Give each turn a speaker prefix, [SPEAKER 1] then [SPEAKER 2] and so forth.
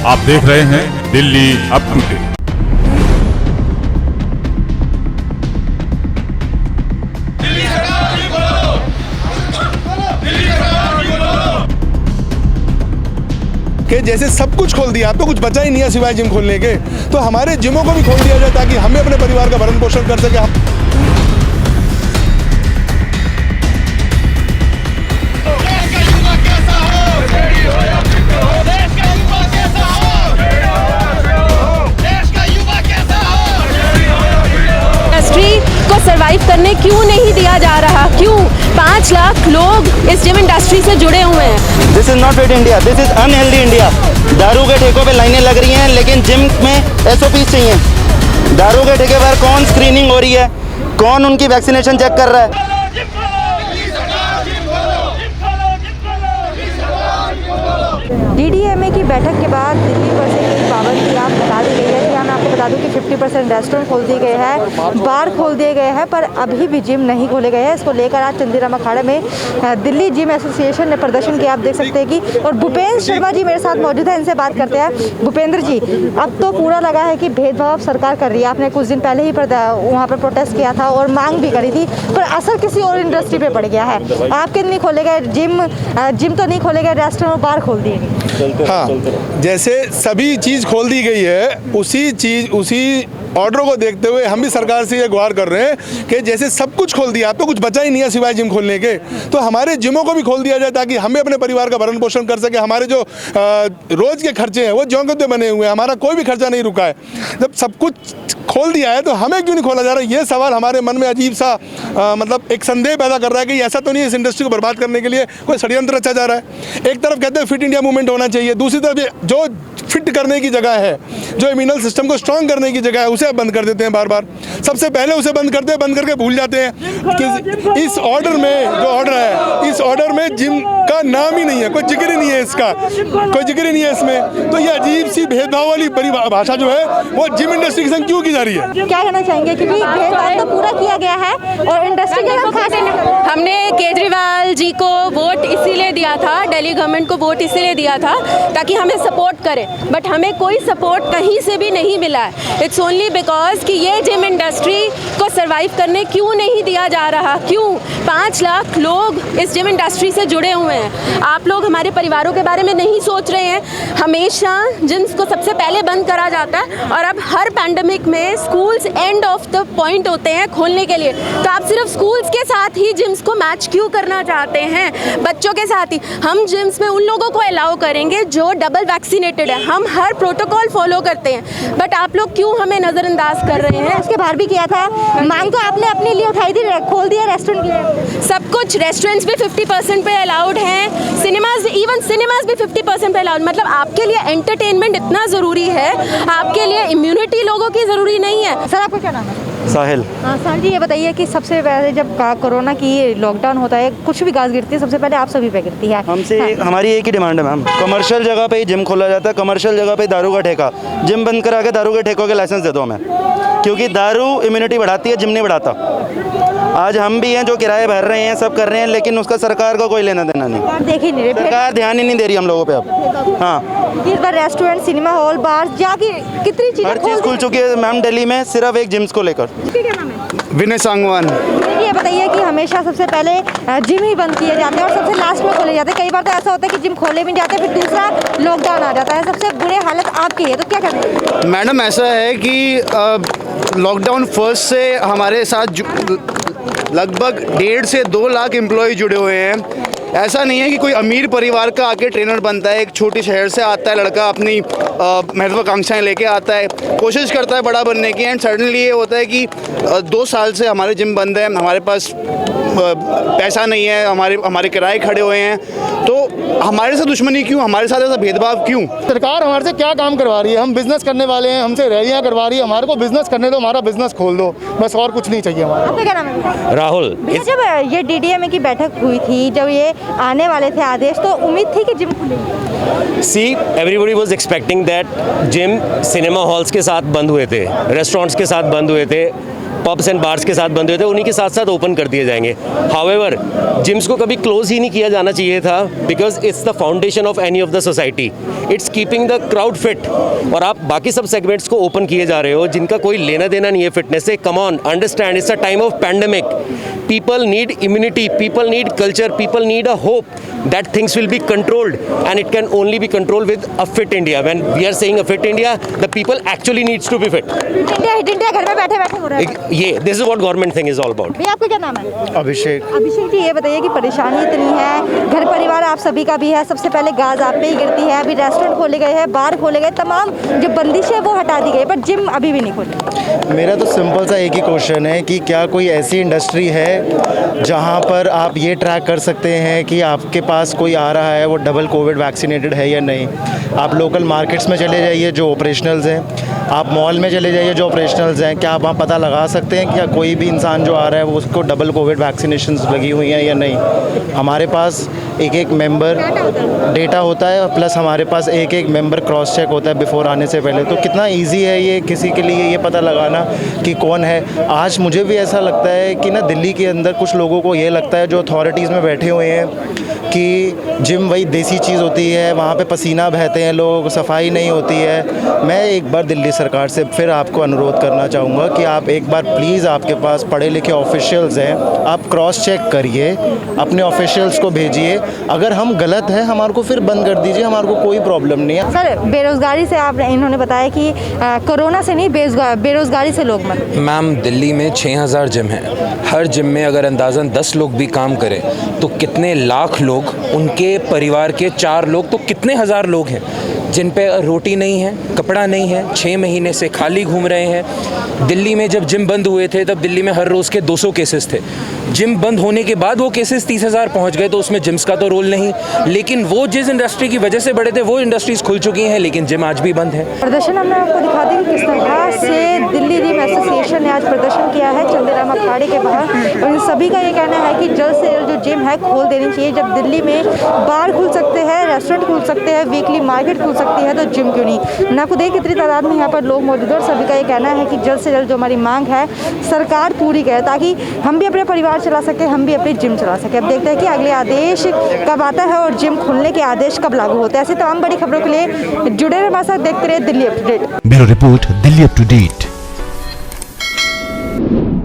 [SPEAKER 1] आप देख रहे हैं दिल्ली अप टू डेट।
[SPEAKER 2] कि जैसे सब कुछ खोल दिया, अब तो कुछ बचा ही नहीं है सिवाय जिम खोलने के, तो हमारे जिमों को भी खोल दिया जाए ताकि हमें अपने परिवार का भरण पोषण कर सके।
[SPEAKER 3] इंडस्ट्री को सरवाइव करने क्यों नहीं दिया जा रहा? क्यों 5 लाख लोग इस जिम इंडस्ट्री से जुड़े हुए हैं?
[SPEAKER 4] This is not fit India, this is unhealthy India. दारू के ठेकों पे लाइनें लग रही हैं, लेकिन जिम में SOPs चाहिए। दारू के ठेके पर कौन स्क्रीनिंग हो रही है, कौन उनकी वैक्सीनेशन चेक कर रहा है?
[SPEAKER 5] DDMA की बैठक के बाद दिल्ली पर से एक पाबंदी आप बता दी गई है कि मैं आपको बता दूं कि 50% रेस्टोरेंट खोल दिए गए हैं, बार खोल दिए गए हैं, पर अभी भी जिम नहीं खोले गए हैं। इसको लेकर आज चंदीराम अखाड़े में दिल्ली जिम एसोसिएशन ने प्रदर्शन किया। आप देख सकते हैं कि और भूपेंद्र शर्मा जी मेरे साथ मौजूद है, इनसे बात करते हैं। भूपेंद्र जी, अब तो पूरा लगा है कि भेदभाव सरकार कर रही है। आपने कुछ दिन पहले ही वहाँ पर प्रोटेस्ट किया था और मांग भी करी थी, पर असर किसी और इंडस्ट्री पर पड़ गया है। आपके नहीं खोले गए जिम तो नहीं खोले गए, रेस्टोरेंट और बार खोल दिए गए।
[SPEAKER 2] हाँ, जैसे सभी चीज़ खोल दी गई है, उसी ऑर्डर को देखते हुए हम भी सरकार से ये गुहार कर रहे हैं कि जैसे सब कुछ खोल दिया, अब तो कुछ बचा ही नहीं है सिवाय जिम खोलने के, तो हमारे जिमों को भी खोल दिया जाए ताकि हमें अपने परिवार का भरण पोषण कर सके। हमारे जो रोज़ के खर्चे हैं वो जोंकते बने हुए हैं, हमारा कोई भी खर्चा नहीं रुका है। जब सब कुछ खोल दिया है तो हमें क्यों नहीं खोला जा रहा है? ये सवाल हमारे मन में अजीब सा मतलब एक संदेह पैदा कर रहा है कि ऐसा तो नहीं है इस इंडस्ट्री को बर्बाद करने के लिए कोई षड्यंत्र रचा जा रहा है। एक तरफ कहते हैं फिट इंडिया मूवमेंट होना चाहिए, दूसरी तरफ जो फिट करने की जगह है, जो इम्यूनल सिस्टम को स्ट्रांग करने की जगह है, उसे बंद कर देते हैं बार बार। सबसे पहले उसे बंद करते हैं, बंद करके भूल जाते हैं कि इस ऑर्डर में जो ऑर्डर है, इस ऑर्डर में जिम का नाम ही नहीं है, कोई जिक्र ही नहीं है, इसका कोई जिक्र ही नहीं है इसमें। तो ये अजीब सी भेदभाव वाली परिभाषा जो है वो जिम इंडस्ट्री के संग क्यों की जा रही है?
[SPEAKER 5] क्या कहना चाहेंगे कि भेदभाव तो पूरा किया गया है और इंडस्ट्री के
[SPEAKER 3] हमने केजरीवाल जी को वोट इसीलिए दिया था, दिल्ली गवर्नमेंट को वोट इसीलिए दिया था ताकि हमें सपोर्ट करे, बट हमें कोई सपोर्ट कहीं से भी नहीं मिला है। इट्स ओनली बिकॉज कि ये जिम इंडस्ट्री को सरवाइव करने क्यों नहीं दिया जा रहा? क्यों 5 लाख लोग इस जिम इंडस्ट्री से जुड़े हुए हैं? आप लोग हमारे परिवारों के बारे में नहीं सोच रहे हैं। हमेशा जिम्स को सबसे पहले बंद करा जाता है और अब हर पैंडेमिक में schools end of the point होते हैं खोलने के लिए, तो आप सिर्फ स्कूल्स के साथ ही जिम्स को मैच क्यों करना चाहते हैं? बच्चों के साथ ही हम जिम्स में उन लोगों को अलाउ करेंगे जो डबल वैक्सीनेटेड है। हम हर प्रोटोकॉल फॉलो करते हैं, बट आप लोग क्यों हमें नज़रअंदाज कर रहे हैं?
[SPEAKER 5] उसके बाहर भी किया था, मांग तो आपने अपने लिए उठाई थी, खोल दिया रेस्टोरेंट के लिए।
[SPEAKER 3] सब कुछ, रेस्टोरेंट्स भी 50% पे अलाउड हैं, सिनेमाज भी 50% पे अलाउड। मतलब आपके लिए एंटरटेनमेंट इतना ज़रूरी है, आपके लिए इम्यूनिटी लोगों की ज़रूरी नहीं है।
[SPEAKER 5] सर, आपका क्या नाम है?
[SPEAKER 4] साहिल।
[SPEAKER 5] साहिल जी, ये बताइए कि सबसे पहले जब कोरोना की लॉकडाउन होता है, कुछ भी गाज गिरती है, सबसे पहले आप सभी पे गिरती है।
[SPEAKER 4] हमसे हमारी एक ही डिमांड है मैम, कमर्शियल जगह पे ही जिम खोला जाता है, कमर्शियल जगह पे दारू का ठेका, जिम बंद करा के दारू के ठेकों के लाइसेंस दे दो हमें, क्योंकि दारू इम्यूनिटी बढ़ाती है, जिम नहीं बढ़ाता। आज हम भी हैं जो किराए भर रहे हैं, सब कर रहे हैं, लेकिन उसका सरकार को कोई लेना देना नहीं।
[SPEAKER 5] देख ही नहीं रहे,
[SPEAKER 4] सरकार ध्यान ही नहीं दे रही हम लोगों पे अब। हाँ,
[SPEAKER 5] इस बार रेस्टोरेंट, सिनेमा हॉल, बार जाके कितनी चीजें
[SPEAKER 4] हर चीज़ खुल चुकी है मैम दिल्ली में, सिर्फ एक जिम्स को लेकर।
[SPEAKER 5] क्या नाम है?
[SPEAKER 6] विनय सांगवान।
[SPEAKER 5] ये बताइए कि हमेशा सबसे पहले जिम ही बंद किए जाते हैं और सबसे लास्ट में खोले जाते हैं। कई बार तो ऐसा होता है कि जिम खोले भी जाते हैं, फिर दूसरा लॉकडाउन आ जाता है। सबसे बुरे हालत आपकी है, तो क्या करें?
[SPEAKER 6] मैडम, ऐसा है कि लॉकडाउन फर्स्ट से हमारे साथ लगभग 1.5 से 2 लाख एम्प्लॉय जुड़े हुए हैं। ऐसा नहीं है कि कोई अमीर परिवार का आके ट्रेनर बनता है, एक छोटे शहर से आता है लड़का, अपनी महत्वाकांक्षाएं लेके आता है, कोशिश करता है बड़ा बनने की, एंड सडनली ये होता है कि 2 साल से हमारे जिम बंद है, हमारे पास पैसा नहीं है, हमारे किराए खड़े हुए हैं, तो हमारे साथ दुश्मनी क्यों, हमारे साथ ऐसा भेदभाव क्यों?
[SPEAKER 7] सरकार हमारे से क्या काम करवा रही है? हम बिजनेस करने वाले हैं, हमसे रैलियां करवा रही है, हमारे को बिजनेस करने दो, हमारा बिजनेस खोल दो, बस और कुछ नहीं चाहिए हमारा।
[SPEAKER 5] आपका क्या नाम है?
[SPEAKER 8] राहुल।
[SPEAKER 5] जब ये DDMA की बैठक हुई थी, जब ये आने वाले थे आदेश, तो उम्मीद थी कि जिम खुलेंगे?
[SPEAKER 8] See, everybody was expecting that gym cinema halls के साथ बंद हुए थे, रेस्टोरेंट्स के साथ बंद हुए थे, पब्स एंड बार्स के साथ बंद हुए थे, उन्हीं के साथ साथ ओपन कर दिए जाएंगे। हाउएवर जिम्स को कभी क्लोज ही नहीं किया जाना चाहिए था, because it's the foundation of any of the society, it's keeping the crowd fit. और आप बाकी सब सेगमेंट्स को ओपन किए जा रहे हो जिनका कोई लेना देना नहीं है फिटनेस से। Come on, understand, it's a time of pandemic, people need immunity, people need culture, people need a hope that things will be controlled, and it can only be controlled with a fit India. When we are saying a fit India, the people actually needs to be fit.
[SPEAKER 5] India घर में बैठे बैठे हो रहा है
[SPEAKER 8] ये this is what government thing is all about.
[SPEAKER 5] भैया आपका क्या नाम है?
[SPEAKER 6] अभिषेक।
[SPEAKER 5] अभिषेक जी, ये बताइए कि परेशानी इतनी है, घर परिवार आप सभी का भी है, सबसे पहले गाज आप पे ही गिरती है। अभी रेस्टोरेंट खोले गए हैं, बार खोले गए, तमाम जो बंदिशें है वो हटा दी गई, पर जिम अभी भी नहीं खोले।
[SPEAKER 9] मेरा तो सिंपल सा एक ही क्वेश्चन है कि क्या कोई ऐसी इंडस्ट्री है जहां पर आप ये ट्रैक कर सकते हैं कि आपके पास कोई आ रहा है वो डबल कोविड वैक्सीनेटेड है या नहीं। आप लोकल मार्केट्स में चले जाइए जो ऑपरेशनल्स हैं, आप मॉल में चले जाइए जो ऑपरेशनल्स हैं, क्या आप वहाँ पता लगा सकते हैं कि क्या कोई भी इंसान जो आ रहा है वो उसको डबल कोविड वैक्सीनेशंस लगी हुई हैं या नहीं। हमारे पास एक एक मेंबर डेटा होता है, प्लस हमारे पास एक एक मेंबर क्रॉस चेक होता है बिफोर आने से पहले। तो कितना इजी है ये किसी के लिए ये पता लगाना कि कौन है। आज मुझे भी ऐसा लगता है कि ना दिल्ली के अंदर कुछ लोगों को ये लगता है जो अथॉरिटीज़ में बैठे हुए हैं कि जिम वही देसी चीज़ होती है, वहाँ पे पसीना बहते हैं लोग, सफाई नहीं होती है। मैं एक बार दिल्ली सरकार से फिर आपको अनुरोध करना चाहूँगा कि आप एक बार प्लीज़, आपके पास पढ़े लिखे ऑफिशियल्स हैं, आप क्रॉस चेक करिए, अपने ऑफिशियल्स को भेजिए। अगर हम गलत हैं हमारे को फिर बंद कर दीजिए, हमारे को कोई प्रॉब्लम नहीं है।
[SPEAKER 5] सर, बेरोज़गारी से आप इन्होंने बताया कि कोरोना से नहीं, बेरोज़गारी से लोग मर।
[SPEAKER 10] मैम, दिल्ली में 6000 जिम हैं। हर जिम में अगर अंदाज़न 10 लोग भी काम करें तो कितने लाख लोग, उनके परिवार के 4 लोग, तो कितने हज़ार लोग हैं जिन पे रोटी नहीं है, कपड़ा नहीं है, 6 महीने से खाली घूम रहे हैं। दिल्ली में जब जिम बंद हुए थे तब दिल्ली में हर रोज़ के 200 केसेस थे। जिम बंद होने के बाद वो केसेस 30,000 पहुंच गए, तो उसमें जिम्स का तो रोल नहीं। लेकिन वो जिस इंडस्ट्री की वजह से बढ़े थे वो इंडस्ट्रीज खुल चुकी हैं, लेकिन जिम आज भी बंद है।
[SPEAKER 5] प्रदर्शन हमने आपको दिखा दी कि किस तरह से दिल्ली जिम एसोसिएशन ने आज प्रदर्शन किया है चंदीराम अखाड़े के बाहर। और इन सभी का ये कहना है कि जल्द से जल्द जो जिम है खोल देनी चाहिए। जब दिल्ली में बार खुल सकते हैं, रेस्टोरेंट खुल सकते हैं, वीकली मार्केट खुल सकती है, तो जिम क्यों नहीं। ना खुद कितनी तादाद में यहाँ पर लोग मौजूद हैं और सभी का ये कहना है कि जल्द से जल्द जो हमारी मांग है सरकार पूरी करे, ताकि हम भी अपने परिवार चला सकें, हम भी अपनी जिम चला सकें। अब देखते हैं कि अगले आदेश कब आता है और जिम खुलने के आदेश कब लागू होते हैं। ऐसी तमाम बड़ी खबरों के लिए जुड़े रहे हमारे साथ, देखते रहे Delhi up to date.
[SPEAKER 11] Bureau report, Delhi up to date.